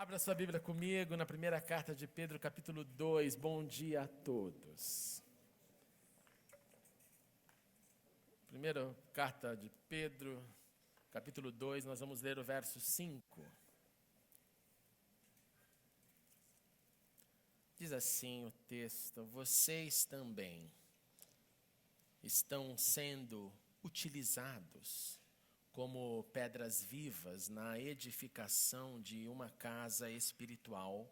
Abra sua Bíblia comigo na primeira carta de Pedro, capítulo 2. Bom dia a todos. Primeira carta de Pedro, capítulo 2, nós vamos ler o verso 5. Diz assim o texto: vocês também estão sendo utilizados como pedras vivas na edificação de uma casa espiritual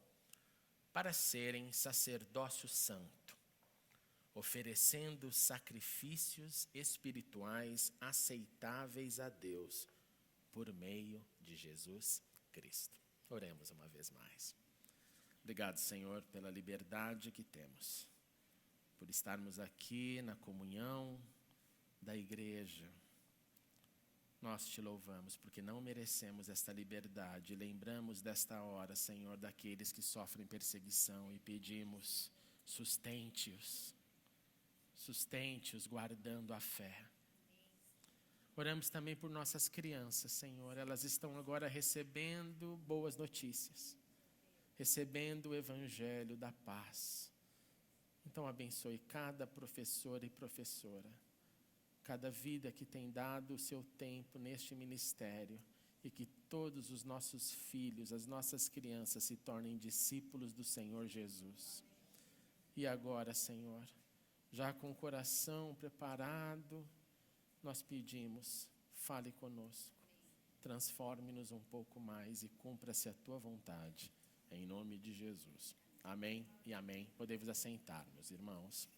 para serem sacerdócio santo, oferecendo sacrifícios espirituais aceitáveis a Deus por meio de Jesus Cristo. Oremos uma vez mais. Obrigado, Senhor, pela liberdade que temos, por estarmos aqui na comunhão da igreja. Nós te louvamos porque não merecemos esta liberdade. Lembramos desta hora, Senhor, daqueles que sofrem perseguição e pedimos, sustente-os guardando a fé. Oramos também por nossas crianças, Senhor. Elas estão agora recebendo boas notícias, recebendo o evangelho da paz. Então abençoe cada professor e professora, cada vida que tem dado o seu tempo neste ministério, e que todos os nossos filhos, as nossas crianças se tornem discípulos do Senhor Jesus. E agora, Senhor, já com o coração preparado, nós pedimos, fale conosco, transforme-nos um pouco mais e cumpra-se a tua vontade, em nome de Jesus. Amém e amém. Podemos assentar, meus irmãos.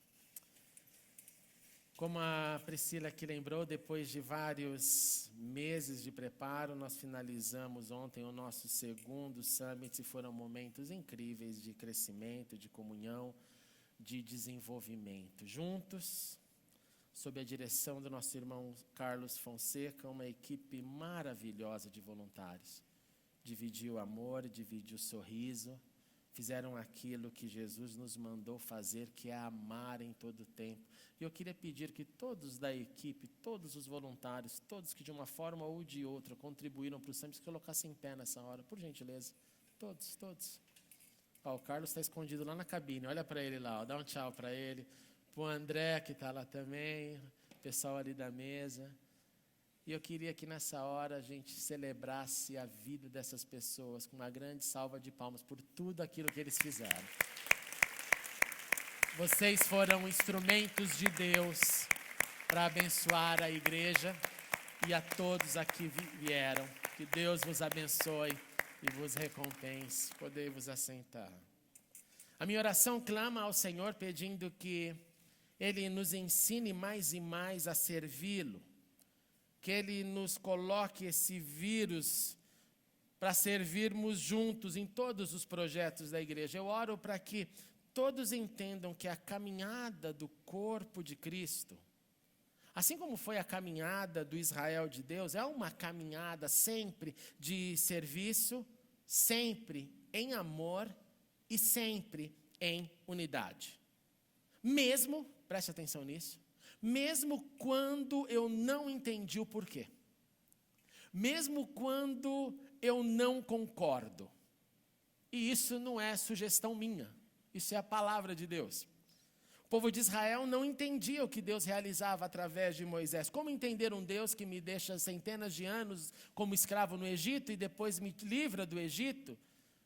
Como a Priscila aqui lembrou, depois de vários meses de preparo, nós finalizamos ontem o nosso segundo Summit e foram momentos incríveis de crescimento, de comunhão, de desenvolvimento. Juntos, sob a direção do nosso irmão Carlos Fonseca, uma equipe maravilhosa de voluntários. Dividiu o amor, dividiu o sorriso, fizeram aquilo que Jesus nos mandou fazer, que é amar em todo o tempo. E eu queria pedir que todos da equipe, todos os voluntários, todos que de uma forma ou de outra contribuíram para o Summit, se colocassem em pé nessa hora, por gentileza. Todos. Ó, o Carlos está escondido lá na cabine, olha para ele lá, ó, dá um tchau para ele. Para o André, que está lá também, o pessoal ali da mesa. E eu queria que nessa hora a gente celebrasse a vida dessas pessoas com uma grande salva de palmas por tudo aquilo que eles fizeram. Vocês foram instrumentos de Deus para abençoar a igreja e a todos aqui vieram. Que Deus vos abençoe e vos recompense. Podei-vos assentar. A minha oração clama ao Senhor pedindo que Ele nos ensine mais e mais a servi-lo. Que Ele nos coloque esse vírus para servirmos juntos em todos os projetos da igreja. Eu oro para que todos entendam que a caminhada do corpo de Cristo, assim como foi a caminhada do Israel de Deus, é uma caminhada sempre de serviço, sempre em amor e sempre em unidade. Mesmo, preste atenção nisso, mesmo quando eu não entendi o porquê, mesmo quando eu não concordo, e isso não é sugestão minha, isso é a palavra de Deus. O povo de Israel não entendia o que Deus realizava através de Moisés. Como entender um Deus que me deixa centenas de anos como escravo no Egito e depois me livra do Egito?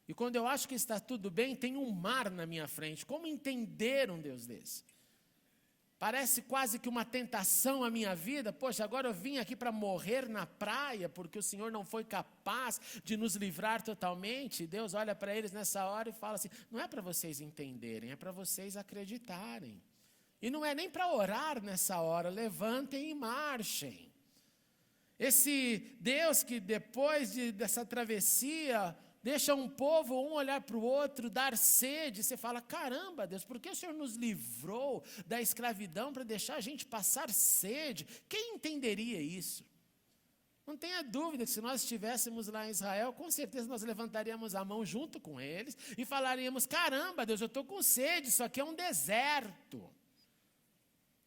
E quando eu acho que está tudo bem, tem um mar na minha frente. Como entender um Deus desse? Parece quase que uma tentação à minha vida. Poxa, agora eu vim aqui para morrer na praia, porque o Senhor não foi capaz de nos livrar totalmente. Deus olha para eles nessa hora e fala assim: não é para vocês entenderem, é para vocês acreditarem. E não é nem para orar nessa hora, levantem e marchem. Esse Deus que depois dessa travessia deixa um povo, um olhar para o outro, dar sede. Você fala: caramba, Deus, por que o Senhor nos livrou da escravidão para deixar a gente passar sede? Quem entenderia isso? Não tenha dúvida que se nós estivéssemos lá em Israel, com certeza nós levantaríamos a mão junto com eles e falaríamos: caramba, Deus, eu estou com sede, isso aqui é um deserto.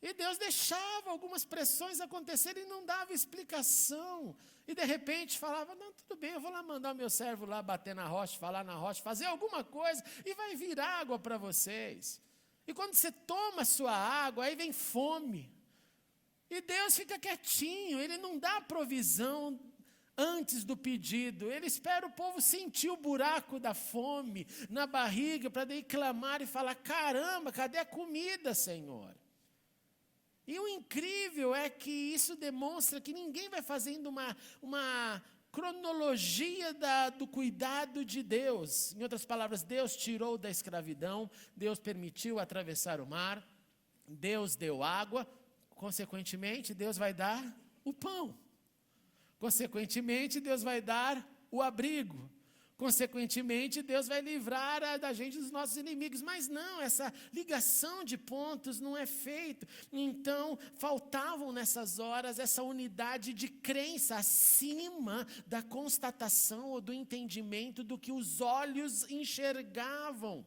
E Deus deixava algumas pressões acontecerem e não dava explicação. E de repente falava, não, tudo bem, eu vou lá mandar o meu servo lá bater na rocha, falar na rocha, fazer alguma coisa e vai vir água para vocês. E quando você toma a sua água, aí vem fome. E Deus fica quietinho, Ele não dá provisão antes do pedido. Ele espera o povo sentir o buraco da fome na barriga para daí clamar e falar, caramba, cadê a comida, Senhor? E o incrível é que isso demonstra que ninguém vai fazendo uma cronologia do cuidado de Deus. Em outras palavras, Deus tirou da escravidão, Deus permitiu atravessar o mar, Deus deu água, consequentemente, Deus vai dar o pão. Consequentemente, Deus vai dar o abrigo. Consequentemente, Deus vai livrar da gente dos nossos inimigos. Mas não, essa ligação de pontos não é feita. Então, faltavam nessas horas essa unidade de crença acima da constatação ou do entendimento do que os olhos enxergavam.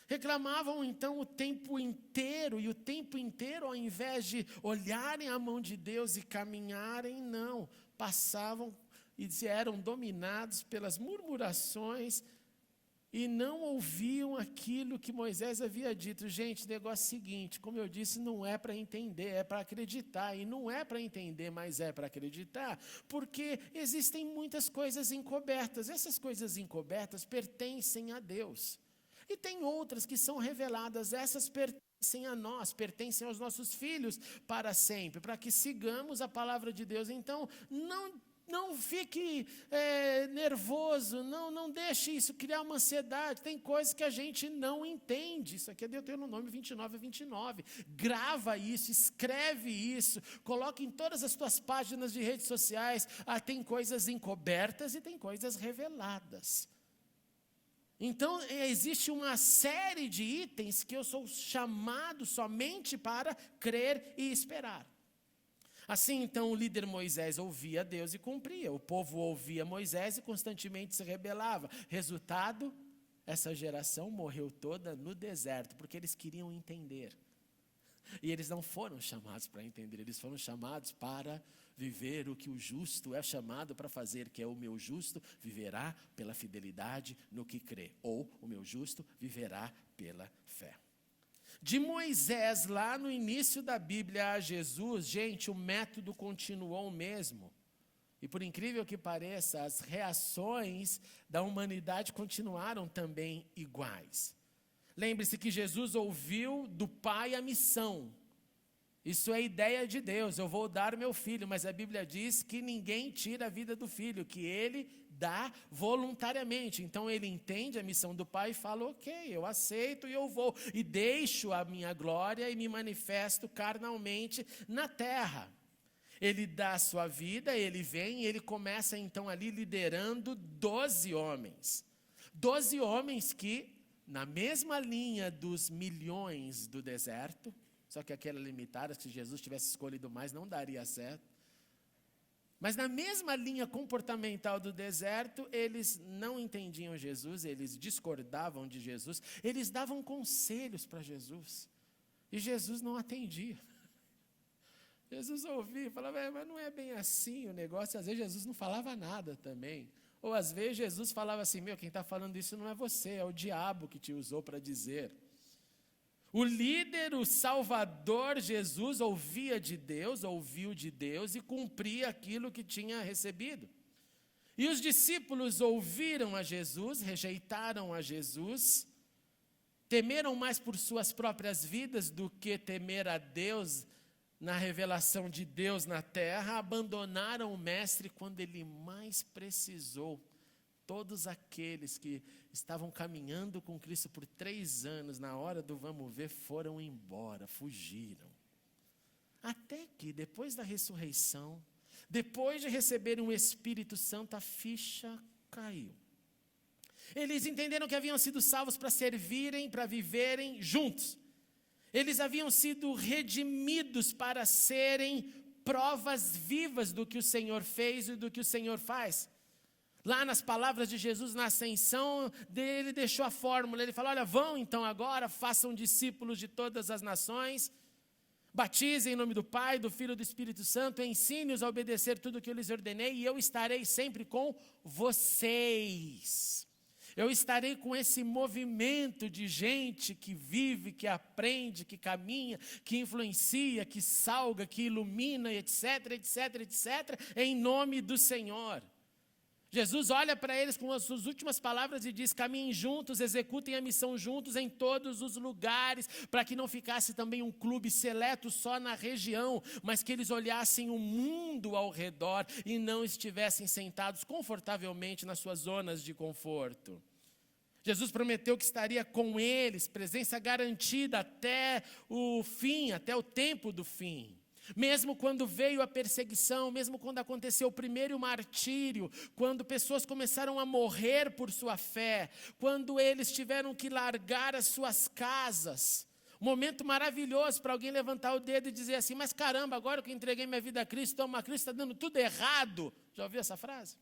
Reclamavam então o tempo inteiro, e o tempo inteiro, ao invés de olharem a mão de Deus e caminharem, não, passavam e eram dominados pelas murmurações e não ouviam aquilo que Moisés havia dito. Gente, o negócio é o seguinte, como eu disse, não é para entender, é para acreditar. E não é para entender, mas é para acreditar, porque existem muitas coisas encobertas. Essas coisas encobertas pertencem a Deus. E tem outras que são reveladas, essas pertencem a nós, pertencem aos nossos filhos para sempre, para que sigamos a palavra de Deus. Então, não fique nervoso, não deixe isso criar uma ansiedade. Tem coisas que a gente não entende. Isso aqui é Deuteronômio 29:29. Grava isso, escreve isso, coloque em todas as tuas páginas de redes sociais. Tem coisas encobertas e tem coisas reveladas. Então, existe uma série de itens que eu sou chamado somente para crer e esperar. Assim, então, o líder Moisés ouvia Deus e cumpria. O povo ouvia Moisés e constantemente se rebelava. Resultado, essa geração morreu toda no deserto, porque eles queriam entender. E eles não foram chamados para entender, eles foram chamados para viver o que o justo é chamado para fazer, que é o meu justo viverá pela fidelidade no que crê, ou o meu justo viverá pela fé. De Moisés, lá no início da Bíblia, a Jesus, gente, o método continuou o mesmo. E por incrível que pareça, as reações da humanidade continuaram também iguais. Lembre-se que Jesus ouviu do Pai a missão. Isso é ideia de Deus, eu vou dar meu filho, mas a Bíblia diz que ninguém tira a vida do filho, que ele dá voluntariamente. Então ele entende a missão do Pai e fala, ok, eu aceito e eu vou. E deixo a minha glória e me manifesto carnalmente na terra. Ele dá a sua vida, ele vem e ele começa então ali liderando 12 homens. 12 homens que, na mesma linha dos milhões do deserto, só que aquela limitada, se Jesus tivesse escolhido mais, não daria certo. Mas na mesma linha comportamental do deserto, eles não entendiam Jesus, eles discordavam de Jesus, eles davam conselhos para Jesus. E Jesus não atendia. Jesus ouvia e falava, mas não é bem assim o negócio. Às vezes Jesus não falava nada também. Ou às vezes Jesus falava assim, quem está falando isso não é você, é o diabo que te usou para dizer. O líder, o Salvador Jesus ouvia de Deus, ouviu de Deus e cumpria aquilo que tinha recebido. E os discípulos ouviram a Jesus, rejeitaram a Jesus, temeram mais por suas próprias vidas do que temer a Deus na revelação de Deus na terra, abandonaram o Mestre quando ele mais precisou. Todos aqueles que estavam caminhando com Cristo por 3 anos, na hora do vamos ver, foram embora, fugiram. Até que, depois da ressurreição, depois de receberem o Espírito Santo, a ficha caiu. Eles entenderam que haviam sido salvos para servirem, para viverem juntos. Eles haviam sido redimidos para serem provas vivas do que o Senhor fez e do que o Senhor faz. Lá nas palavras de Jesus na ascensão, ele deixou a fórmula, ele falou, olha, vão então agora, façam discípulos de todas as nações, Batize em nome do Pai, do Filho e do Espírito Santo, ensine-os a obedecer tudo o que eu lhes ordenei, e eu estarei sempre com vocês. Eu estarei com esse movimento de gente que vive, que aprende, que caminha, que influencia, que salga, que ilumina, etc, etc, etc, em nome do Senhor. Jesus olha para eles com as suas últimas palavras e diz: caminhem juntos, executem a missão juntos em todos os lugares, para que não ficasse também um clube seleto só na região, mas que eles olhassem o mundo ao redor e não estivessem sentados confortavelmente nas suas zonas de conforto. Jesus prometeu que estaria com eles, presença garantida até o fim, até o tempo do fim. Mesmo quando veio a perseguição, mesmo quando aconteceu o primeiro martírio, quando pessoas começaram a morrer por sua fé, quando eles tiveram que largar as suas casas, momento maravilhoso para alguém levantar o dedo e dizer assim: mas caramba, agora que eu entreguei minha vida a Cristo, toma Cristo, está dando tudo errado. Já ouviu essa frase?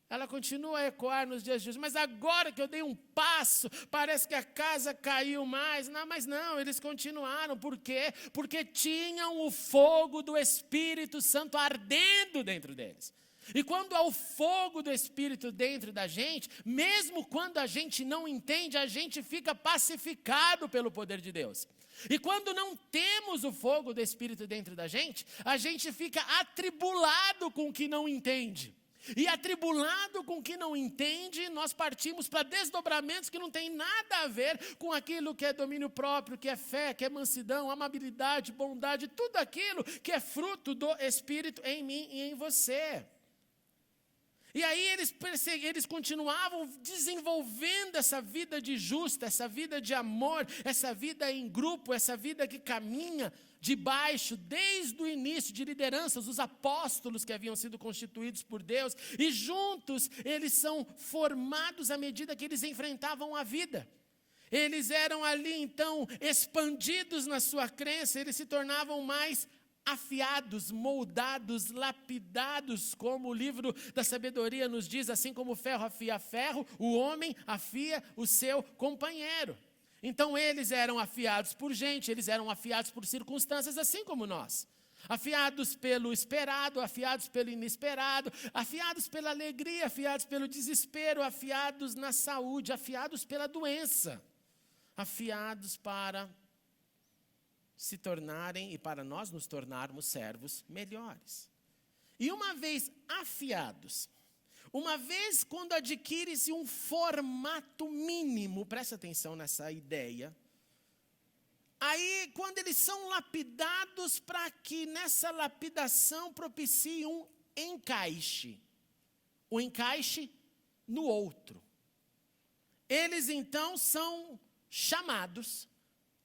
Ela continua a ecoar nos dias de hoje, mas agora que eu dei um passo, parece que a casa caiu mais. Não, mas não, eles continuaram. Por quê? Porque tinham o fogo do Espírito Santo ardendo dentro deles. E quando há o fogo do Espírito dentro da gente, mesmo quando a gente não entende, a gente fica pacificado pelo poder de Deus. E quando não temos o fogo do Espírito dentro da gente, a gente fica atribulado com o que não entende. E atribulado com o que não entende, nós partimos para desdobramentos que não tem nada a ver com aquilo que é domínio próprio, que é fé, que é mansidão, amabilidade, bondade, tudo aquilo que é fruto do Espírito em mim e em você. E aí eles continuavam desenvolvendo essa vida de justa, essa vida de amor, essa vida em grupo, essa vida que caminha de baixo, desde o início, de lideranças, os apóstolos que haviam sido constituídos por Deus, e juntos eles são formados à medida que eles enfrentavam a vida. Eles eram ali então expandidos na sua crença, eles se tornavam mais afiados, moldados, lapidados, como o livro da sabedoria nos diz, assim como o ferro afia ferro, o homem afia o seu companheiro. Então eles eram afiados por gente, eles eram afiados por circunstâncias, assim como nós. Afiados pelo esperado, afiados pelo inesperado, afiados pela alegria, afiados pelo desespero, afiados na saúde, afiados pela doença, afiados para se tornarem e para nós nos tornarmos servos melhores. E uma vez afiados, uma vez quando adquire-se um formato mínimo, presta atenção nessa ideia, aí quando eles são lapidados para que nessa lapidação propicie um encaixe, o encaixe no outro. Eles então são chamados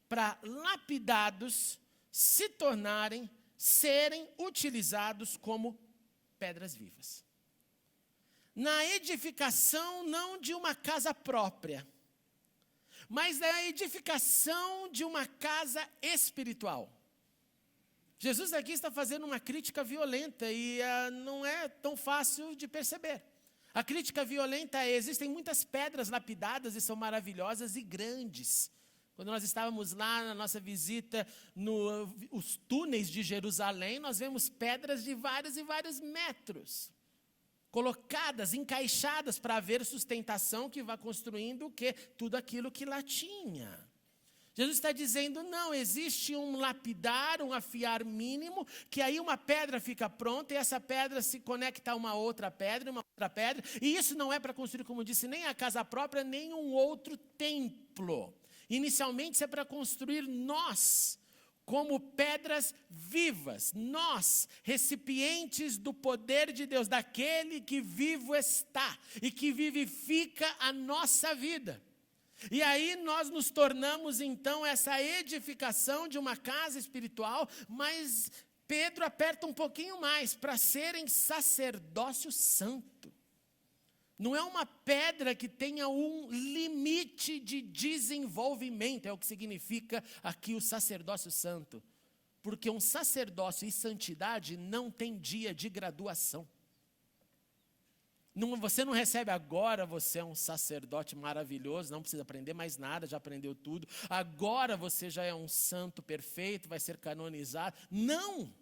para lapidados se tornarem, serem utilizados como pedras vivas. Na edificação não de uma casa própria, mas na edificação de uma casa espiritual. Jesus aqui está fazendo uma crítica violenta e não é tão fácil de perceber. A crítica violenta é: existem muitas pedras lapidadas e são maravilhosas e grandes. Quando nós estávamos lá na nossa visita nos túneis de Jerusalém, nós vemos pedras de vários e vários metros, colocadas, encaixadas para haver sustentação que vai construindo o quê? Tudo aquilo que lá tinha. Jesus está dizendo: não, existe um lapidar, um afiar mínimo, que aí uma pedra fica pronta e essa pedra se conecta a uma outra pedra, e isso não é para construir, como disse, nem a casa própria, nem um outro templo. Inicialmente isso é para construir nós, como pedras vivas, nós, recipientes do poder de Deus, daquele que vivo está e que vivifica a nossa vida. E aí nós nos tornamos então essa edificação de uma casa espiritual, mas Pedro aperta um pouquinho mais, para serem sacerdócio santo. Não é uma pedra que tenha um limite de desenvolvimento, é o que significa aqui o sacerdócio santo. Porque um sacerdócio e santidade não tem dia de graduação. Você não recebe agora, você é um sacerdote maravilhoso, não precisa aprender mais nada, já aprendeu tudo. Agora você já é um santo perfeito, vai ser canonizado. Não!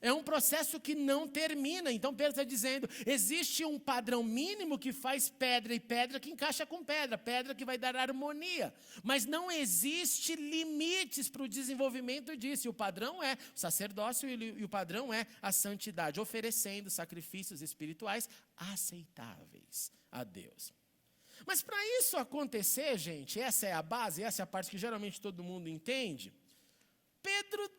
É um processo que não termina. Então Pedro está dizendo, existe um padrão mínimo que faz pedra, e pedra que encaixa com pedra, pedra que vai dar harmonia. Mas não existe limites para o desenvolvimento disso. E o padrão é o sacerdócio e o padrão é a santidade, oferecendo sacrifícios espirituais aceitáveis a Deus. Mas para isso acontecer, gente, essa é a base, essa é a parte que geralmente todo mundo entende. Pedro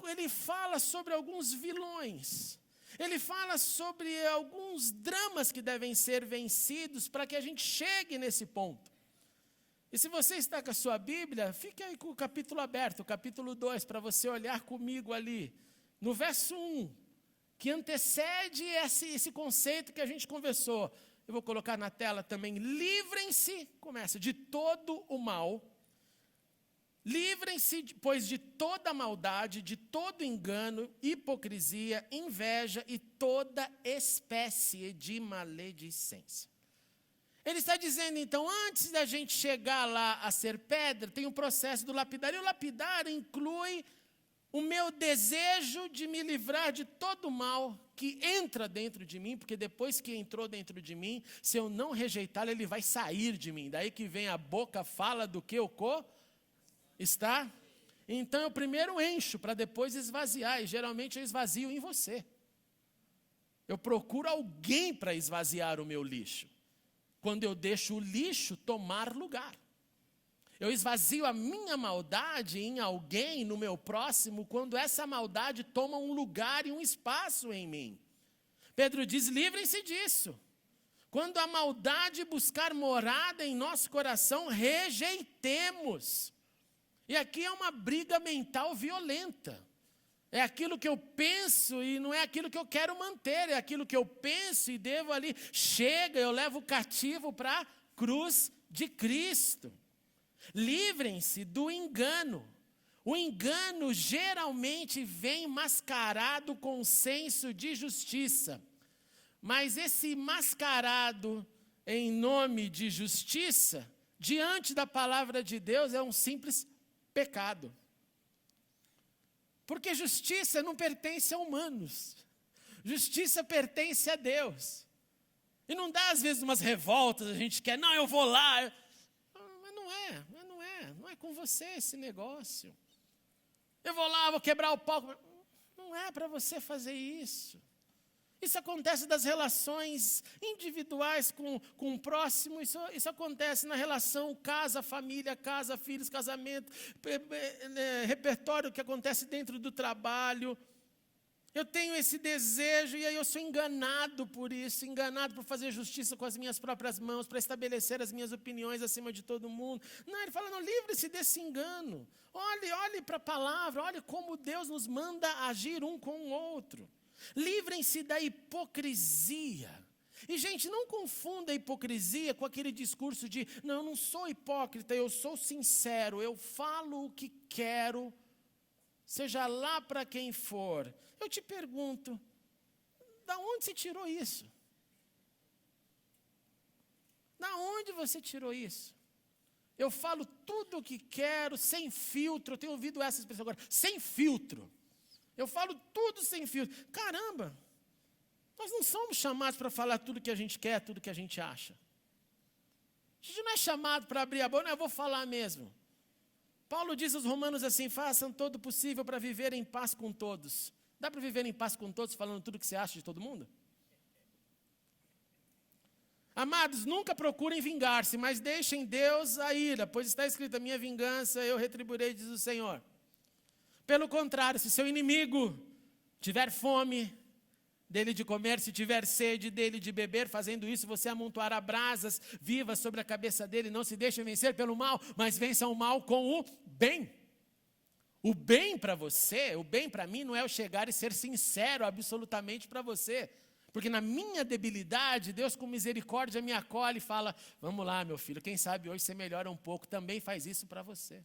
ele fala sobre alguns vilões, ele fala sobre alguns dramas que devem ser vencidos para que a gente chegue nesse ponto. E se você está com a sua Bíblia, fique aí com o capítulo aberto, o capítulo 2, para você olhar comigo ali, no verso 1, que antecede esse conceito que a gente conversou. Eu vou colocar na tela também, livrem-se, começa, de todo o mal. Livrem-se, pois, de toda maldade, de todo engano, hipocrisia, inveja e toda espécie de maledicência. Ele está dizendo, então, antes da gente chegar lá a ser pedra, tem um processo do lapidar. E o lapidar inclui o meu desejo de me livrar de todo o mal que entra dentro de mim, porque depois que entrou dentro de mim, se eu não rejeitá-lo, ele vai sair de mim. Daí que vem a boca, fala do que o está? Então eu primeiro encho para depois esvaziar, e geralmente eu esvazio em você. Eu procuro alguém para esvaziar o meu lixo. Quando eu deixo o lixo tomar lugar. Eu esvazio a minha maldade em alguém, no meu próximo, quando essa maldade toma um lugar e um espaço em mim. Pedro diz, livrem-se disso. Quando a maldade buscar morada em nosso coração, rejeitemos. E aqui é uma briga mental violenta. É aquilo que eu penso e não é aquilo que eu quero manter. É aquilo que eu penso e devo ali. Chega, eu levo o cativo para a cruz de Cristo. Livrem-se do engano. O engano geralmente vem mascarado com senso de justiça. Mas esse mascarado em nome de justiça, diante da palavra de Deus, é um simples pecado. Porque justiça não pertence a humanos. Justiça pertence a Deus. E não dá às vezes umas revoltas, a gente quer, não, eu vou lá. Mas não é com você esse negócio. Eu vou lá, vou quebrar o pau. Não é para você fazer isso. Isso acontece das relações individuais com o próximo, isso acontece na relação casa, família, casa, filhos, casamento, repertório que acontece dentro do trabalho. Eu tenho esse desejo e aí eu sou enganado por isso, enganado por fazer justiça com as minhas próprias mãos, para estabelecer as minhas opiniões acima de todo mundo. Não, ele fala, não, livre-se desse engano. Olhe para a palavra, olhe como Deus nos manda agir um com o outro. Livrem-se da hipocrisia. E, gente, não confunda a hipocrisia com aquele discurso de, não, eu não sou hipócrita, eu sou sincero, eu falo o que quero, seja lá para quem for. Eu te pergunto, da onde você tirou isso? Da onde você tirou isso? Eu falo tudo o que quero, sem filtro, eu tenho ouvido essa expressão agora, sem filtro. Eu falo tudo sem filtro. Caramba, nós não somos chamados para falar tudo que a gente quer, tudo que a gente acha. A gente não é chamado para abrir a boca, não, eu vou falar mesmo. Paulo diz aos romanos assim, façam todo o possível para viver em paz com todos. Dá para viver em paz com todos falando tudo que você acha de todo mundo? Amados, nunca procurem vingar-se, mas deixem Deus a ira, pois está escrito, a minha vingança eu retribuirei, diz o Senhor. Pelo contrário, se seu inimigo tiver fome, dele de comer, se tiver sede, dele de beber, fazendo isso, você amontoará brasas vivas sobre a cabeça dele. Não se deixe vencer pelo mal, mas vença o mal com o bem. O bem para você, o bem para mim, não é eu chegar e ser sincero absolutamente para você. Porque na minha debilidade, Deus com misericórdia me acolhe e fala, vamos lá, meu filho, quem sabe hoje você melhora um pouco, também faz isso para você.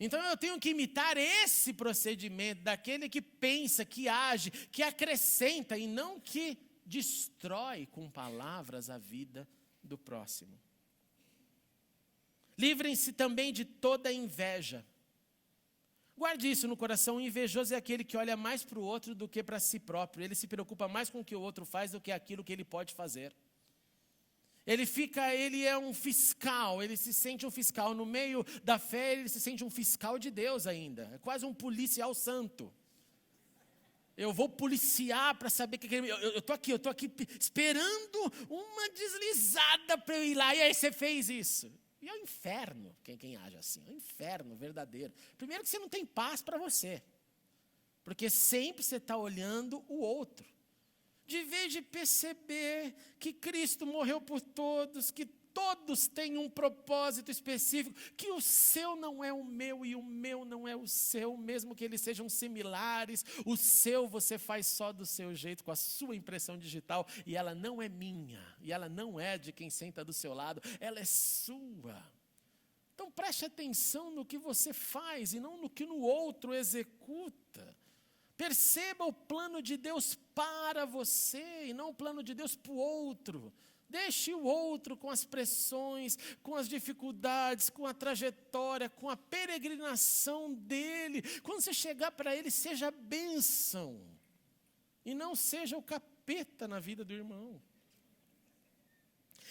Então eu tenho que imitar esse procedimento daquele que pensa, que age, que acrescenta e não que destrói com palavras a vida do próximo. Livrem-se também de toda inveja. Guarde isso no coração. O invejoso é aquele que olha mais para o outro do que para si próprio. Ele se preocupa mais com o que o outro faz do que aquilo que ele pode fazer. Ele é um fiscal, ele se sente um fiscal. No meio da fé, ele se sente um fiscal de Deus ainda. É quase um policial santo. Eu vou policiar para saber que eu estou aqui esperando uma deslizada para eu ir lá. E aí você fez isso. E é o inferno, quem age assim. É o inferno verdadeiro. Primeiro que você não tem paz para você. Porque sempre você está olhando o outro. De vez de perceber que Cristo morreu por todos, que todos têm um propósito específico, que o seu não é o meu e o meu não é o seu, mesmo que eles sejam similares, o seu você faz só do seu jeito, com a sua impressão digital, e ela não é minha, e ela não é de quem senta do seu lado, ela é sua. Então preste atenção no que você faz e não no que o outro executa. Perceba o plano de Deus para você e não o plano de Deus para o outro. Deixe o outro com as pressões, com as dificuldades, com a trajetória, com a peregrinação dele. Quando você chegar para ele, seja bênção e não seja o capeta na vida do irmão.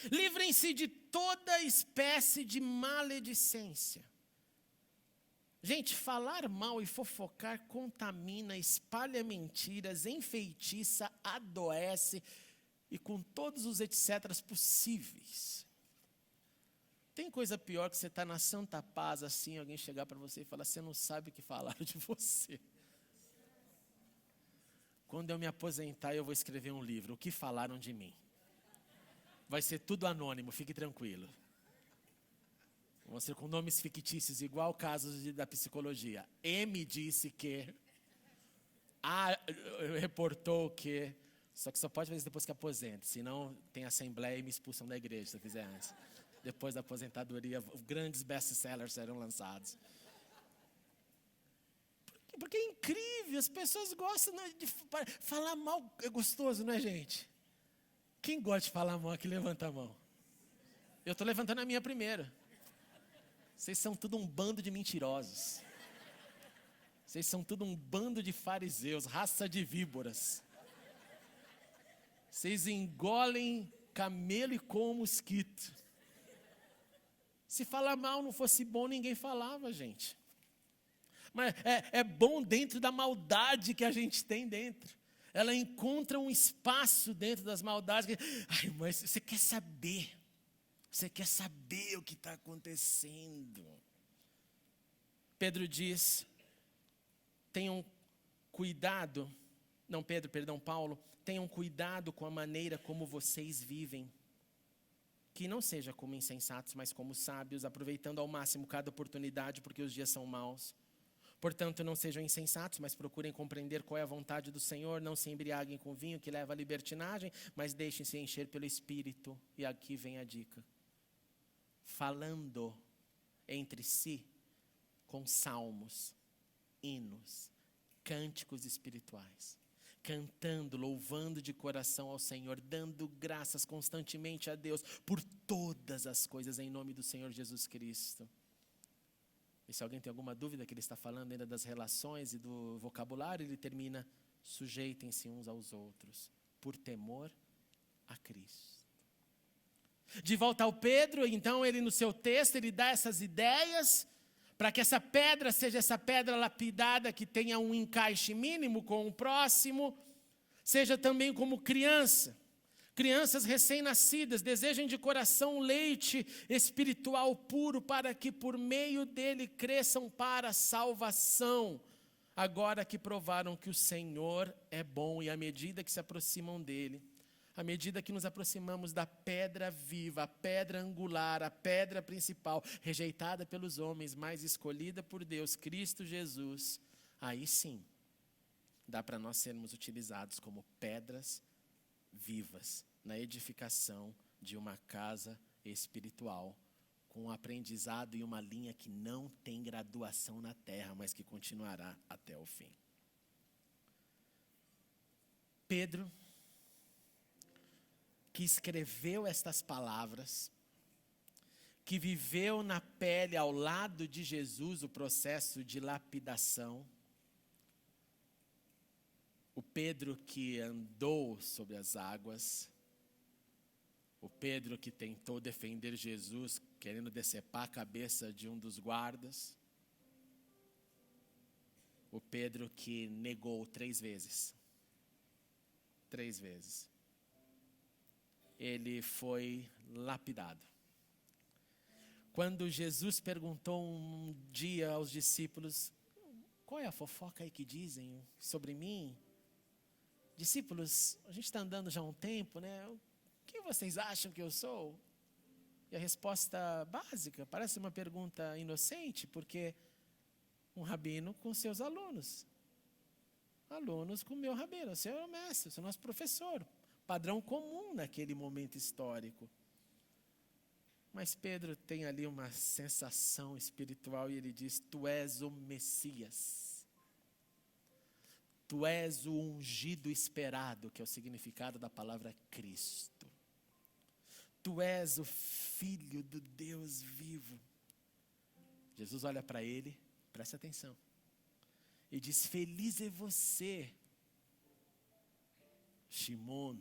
Livrem-se de toda espécie de maledicência. Gente, falar mal e fofocar contamina, espalha mentiras, enfeitiça, adoece e com todos os etcéteras possíveis. Tem coisa pior que você estar na santa paz assim, alguém chegar para você e falar, você não sabe o que falaram de você. Quando eu me aposentar, eu vou escrever um livro, o que falaram de mim. Vai ser tudo anônimo, fique tranquilo. Vão ser com nomes fictícios, igual casos da psicologia. M disse que, A reportou que, só que só pode fazer isso depois que aposenta, senão tem assembleia e me expulsam da igreja se eu fizer antes. Depois da aposentadoria, grandes best-sellers serão lançados. Porque é incrível, as pessoas gostam de falar mal, é gostoso, não é, gente? Quem gosta de falar mal aqui, levanta a mão. Eu estou levantando a minha primeiro. Vocês são tudo um bando de mentirosos. Vocês são tudo um bando de fariseus, raça de víboras. Vocês engolem camelo e comem mosquito. Se falar mal não fosse bom, ninguém falava, gente. Mas é bom dentro da maldade que a gente tem dentro. Ela encontra um espaço dentro das maldades. Ai, mas você quer saber. Você quer saber o que está acontecendo. Pedro diz, tenham cuidado. Não, Paulo. Tenham cuidado com a maneira como vocês vivem. Que não seja como insensatos, mas como sábios, aproveitando ao máximo cada oportunidade, porque os dias são maus. Portanto, não sejam insensatos, mas procurem compreender qual é a vontade do Senhor. Não se embriaguem com vinho que leva à libertinagem, mas deixem-se encher pelo Espírito. E aqui vem a dica. Falando entre si com salmos, hinos, cânticos espirituais. Cantando, louvando de coração ao Senhor, dando graças constantemente a Deus por todas as coisas em nome do Senhor Jesus Cristo. E se alguém tem alguma dúvida que ele está falando ainda das relações e do vocabulário, ele termina, sujeitem-se uns aos outros, por temor a Cristo. De volta ao Pedro, então ele no seu texto, ele dá essas ideias, para que essa pedra seja essa pedra lapidada, que tenha um encaixe mínimo com o próximo, seja também como criança. Crianças recém-nascidas desejem de coração leite espiritual puro para que por meio dele cresçam para a salvação. Agora que provaram que o Senhor é bom e à medida que se aproximam dele, à medida que nos aproximamos da pedra viva, a pedra angular, a pedra principal, rejeitada pelos homens, mas escolhida por Deus, Cristo Jesus, aí sim, dá para nós sermos utilizados como pedras vivas na edificação de uma casa espiritual, com um aprendizado e uma linha que não tem graduação na terra, mas que continuará até o fim. Pedro que escreveu estas palavras, que viveu na pele ao lado de Jesus o processo de lapidação, o Pedro que andou sobre as águas, o Pedro que tentou defender Jesus, querendo decepar a cabeça de um dos guardas, o Pedro que negou 3 vezes. 3 vezes. Ele foi lapidado. Quando Jesus perguntou um dia aos discípulos, qual é a fofoca aí que dizem sobre mim? Discípulos, a gente está andando já há um tempo, né? O que vocês acham que eu sou? E a resposta básica, parece uma pergunta inocente, porque um rabino com seus alunos. Alunos com o meu rabino, você é o mestre, você é o nosso professor. Padrão comum naquele momento histórico. Mas Pedro tem ali uma sensação espiritual e ele diz, tu és o Messias. Tu és o ungido esperado, que é o significado da palavra Cristo. Tu és o Filho do Deus vivo. Jesus olha para ele, presta atenção, e diz, feliz é você, Shimon.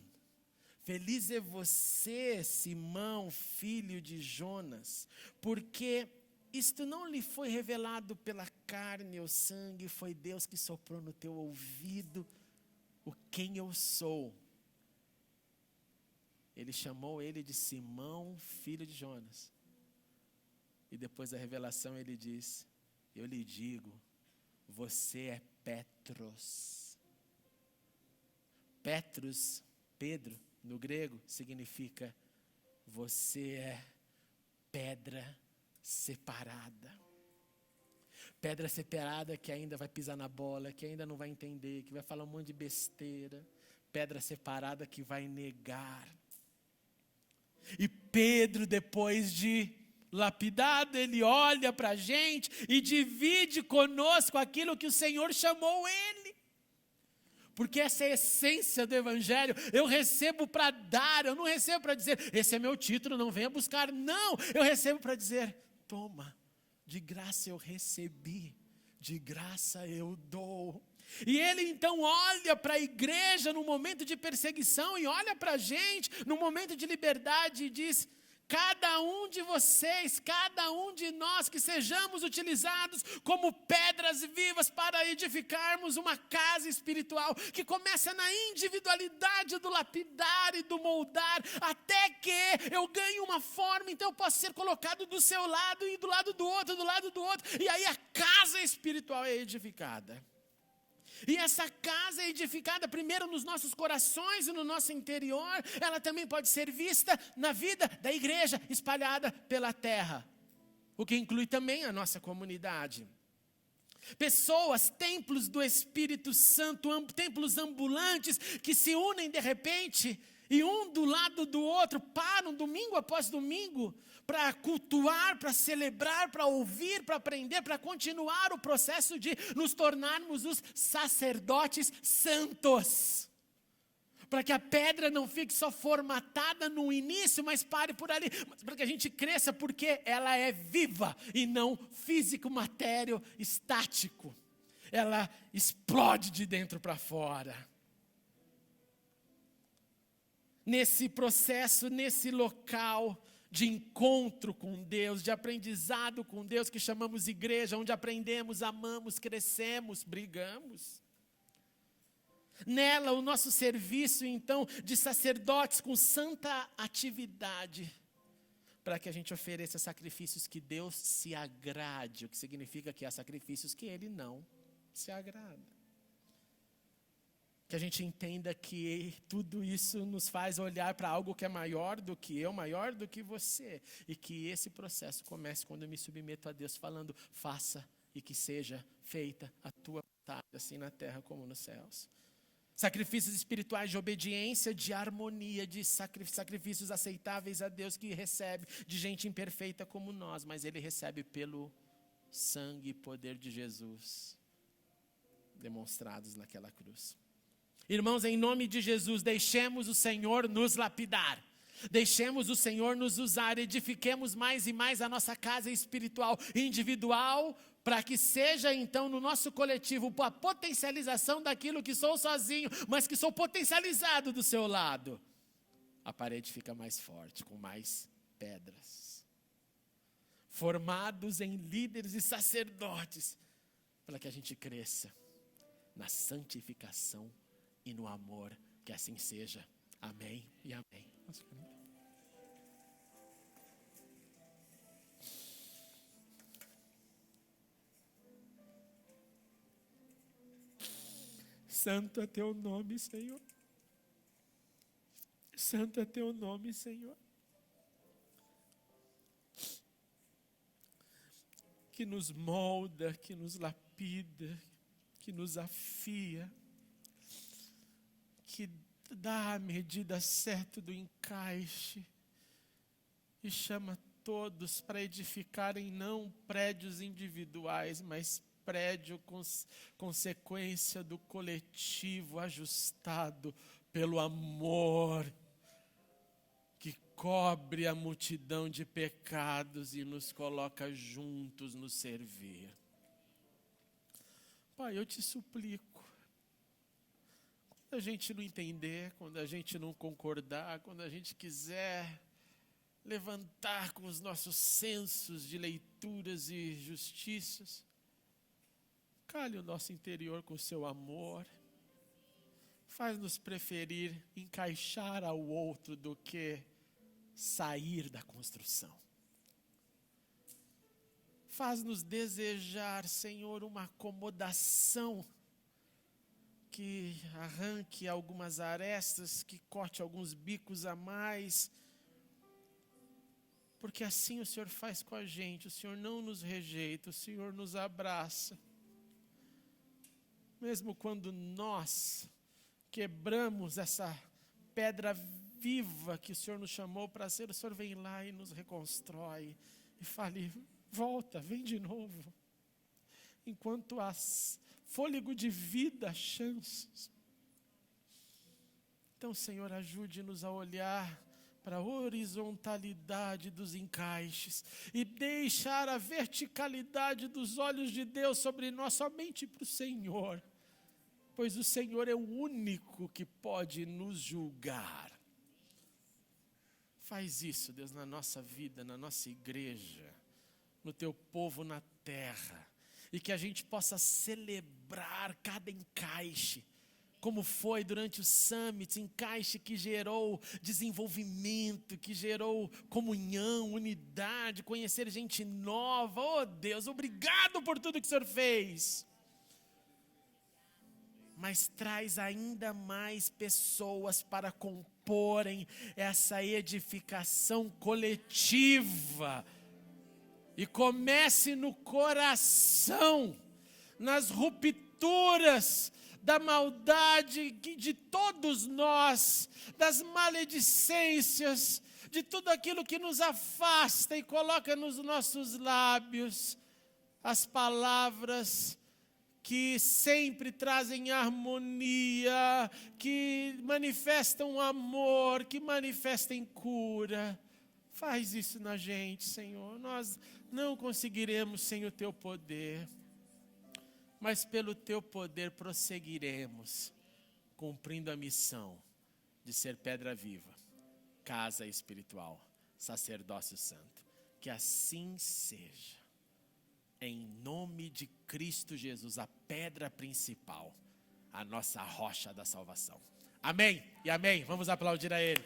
Feliz é você, Simão, filho de Jonas, porque isto não lhe foi revelado pela carne ou sangue, foi Deus que soprou no teu ouvido o quem eu sou. Ele chamou ele de Simão, filho de Jonas. E depois da revelação ele diz, eu lhe digo, você é Petros. Petros, Pedro, no grego, significa você é pedra separada. Pedra separada que ainda vai pisar na bola, que ainda não vai entender, que vai falar um monte de besteira. Pedra separada que vai negar. E Pedro, depois de lapidado, ele olha para a gente e divide conosco aquilo que o Senhor chamou ele. Porque essa é a essência do Evangelho. Eu recebo para dar, eu não recebo para dizer, esse é meu título, não venha buscar. Não, eu recebo para dizer, toma, de graça eu recebi, de graça eu dou. E ele então olha para a igreja no momento de perseguição e olha para a gente no momento de liberdade e diz, cada um de vocês, cada um de nós, que sejamos utilizados como pedras vivas para edificarmos uma casa espiritual, que começa na individualidade do lapidar e do moldar, até que eu ganhe uma forma, então eu posso ser colocado do seu lado e do lado do outro, e aí a casa espiritual é edificada. E essa casa é edificada primeiro nos nossos corações e no nosso interior, ela também pode ser vista na vida da igreja espalhada pela terra, o que inclui também a nossa comunidade. Pessoas, templos do Espírito Santo, templos ambulantes que se unem de repente e um do lado do outro param domingo após domingo para cultuar, para celebrar, para ouvir, para aprender, para continuar o processo de nos tornarmos os sacerdotes santos. Para que a pedra não fique só formatada no início, mas pare por ali. Mas para que a gente cresça, porque ela é viva e não físico, matéreo, estático. Ela explode de dentro para fora. Nesse processo, nesse local de encontro com Deus, de aprendizado com Deus, que chamamos igreja, onde aprendemos, amamos, crescemos, brigamos. Nela, o nosso serviço, então, de sacerdotes com santa atividade, para que a gente ofereça sacrifícios que Deus se agrade, o que significa que há sacrifícios que Ele não se agrada. Que a gente entenda que tudo isso nos faz olhar para algo que é maior do que eu, maior do que você. E que esse processo comece quando eu me submeto a Deus falando, faça e que seja feita a tua vontade, assim na terra como nos céus. Sacrifícios espirituais de obediência, de harmonia, de sacrifícios aceitáveis a Deus que recebe de gente imperfeita como nós, mas Ele recebe pelo sangue e poder de Jesus demonstrados naquela cruz. Irmãos, em nome de Jesus, deixemos o Senhor nos lapidar. Deixemos o Senhor nos usar, edifiquemos mais e mais a nossa casa espiritual individual, para que seja então no nosso coletivo a potencialização daquilo que sou sozinho, mas que sou potencializado do seu lado. A parede fica mais forte, com mais pedras. Formados em líderes e sacerdotes, para que a gente cresça na santificação e no amor, que assim seja. Amém e amém. Santo é teu nome, Senhor. Santo é teu nome, Senhor. Que nos molda, que nos lapida, que nos afia, que dá a medida certa do encaixe e chama todos para edificarem não prédios individuais, mas prédio consequência do coletivo ajustado pelo amor que cobre a multidão de pecados e nos coloca juntos no servir. Pai, eu te suplico, quando a gente não entender, quando a gente não concordar, quando a gente quiser levantar com os nossos sensos de leituras e justiças, cale o nosso interior com o seu amor, faz-nos preferir encaixar ao outro do que sair da construção. Faz-nos desejar, Senhor, uma acomodação que arranque algumas arestas, que corte alguns bicos a mais, porque assim o Senhor faz com a gente, o Senhor não nos rejeita, o Senhor nos abraça. Mesmo quando nós quebramos essa pedra viva que o Senhor nos chamou para ser, o Senhor vem lá e nos reconstrói e fale, volta, vem de novo. Enquanto há fôlego de vida, chances. Então, Senhor, ajude-nos a olhar para a horizontalidade dos encaixes e deixar a verticalidade dos olhos de Deus sobre nós somente para o Senhor, pois o Senhor é o único que pode nos julgar. Faz isso, Deus, na nossa vida, na nossa igreja, no teu povo na terra, e que a gente possa celebrar cada encaixe, como foi durante o Summit, encaixe que gerou desenvolvimento, que gerou comunhão, unidade, conhecer gente nova. Oh Deus, obrigado por tudo que o Senhor fez. Mas traz ainda mais pessoas para comporem essa edificação coletiva. E comece no coração, nas rupturas da maldade de todos nós, das maledicências, de tudo aquilo que nos afasta e coloca nos nossos lábios as palavras que sempre trazem harmonia, que manifestam amor, que manifestam cura. Faz isso na gente, Senhor. Nós não conseguiremos sem o teu poder, mas pelo teu poder prosseguiremos, cumprindo a missão de ser pedra viva, casa espiritual, sacerdócio santo. Que assim seja. Em nome de Cristo Jesus, a pedra principal, a nossa rocha da salvação. Amém e amém. Vamos aplaudir a Ele.